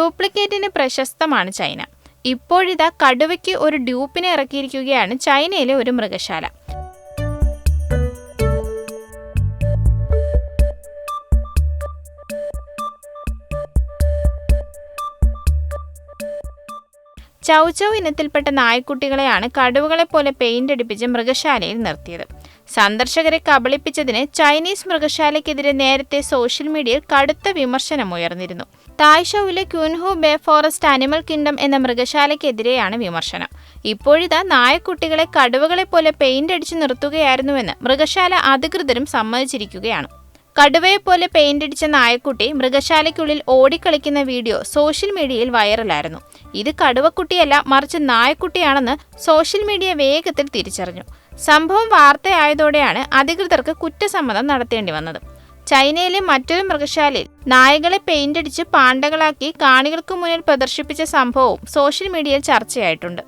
ഡ്യൂപ്ലിക്കേറ്റിന് പ്രശസ്തമാണ് ചൈന. ഇപ്പോഴിതാ കടുവയ്ക്ക് ഒരു ഡ്യൂപ്പിനെ ഇറക്കിയിരിക്കുകയാണ് ചൈനയിലെ ഒരു മൃഗശാല. ചൗചൗ ഇനത്തിൽപ്പെട്ട നായ്ക്കുട്ടികളെയാണ് കടുവകളെപ്പോലെ പെയിന്റ് അടിപ്പിച്ച് മൃഗശാലയിൽ നിർത്തിയത്. സന്ദർശകരെ കബളിപ്പിച്ചതിന് ചൈനീസ് മൃഗശാലയ്ക്കെതിരെ നേരത്തെ സോഷ്യൽ മീഡിയയിൽ കടുത്ത വിമർശനമുയർന്നിരുന്നു. തായ്ഷൌവിലെ ക്യൂൻഹു ബേ ഫോറസ്റ്റ് അനിമൽ കിങ്ഡം എന്ന മൃഗശാലയ്ക്കെതിരെയാണ് വിമർശനം. ഇപ്പോഴിതാ നായക്കുട്ടികളെ കടുവകളെപ്പോലെ പെയിന്റ് അടിച്ച് നിർത്തുകയായിരുന്നുവെന്ന് മൃഗശാല അധികൃതരും സമ്മതിച്ചിരിക്കുകയാണ്. കടുവയെപ്പോലെ പെയിന്റടിച്ച നായക്കുട്ടി മൃഗശാലയ്ക്കുള്ളിൽ ഓടിക്കളിക്കുന്ന വീഡിയോ സോഷ്യൽ മീഡിയയിൽ വൈറലായിരുന്നു. ഇത് കടുവക്കുട്ടിയല്ല, മറിച്ച് നായക്കുട്ടിയാണെന്ന് സോഷ്യൽ മീഡിയ വേഗത്തിൽ തിരിച്ചറിഞ്ഞു. സംഭവം വാർത്തയായതോടെയാണ് അധികൃതർക്ക് കുറ്റസമ്മതം നടത്തേണ്ടി വന്നത്. ചൈനയിലെ മറ്റൊരു മൃഗശാലയിൽ നായകളെ പെയിന്റടിച്ച് പാണ്ടകളാക്കി കാണികൾക്ക് മുന്നിൽ പ്രദർശിപ്പിച്ച സംഭവവും സോഷ്യൽ മീഡിയയിൽ ചർച്ചയായിട്ടുണ്ട്.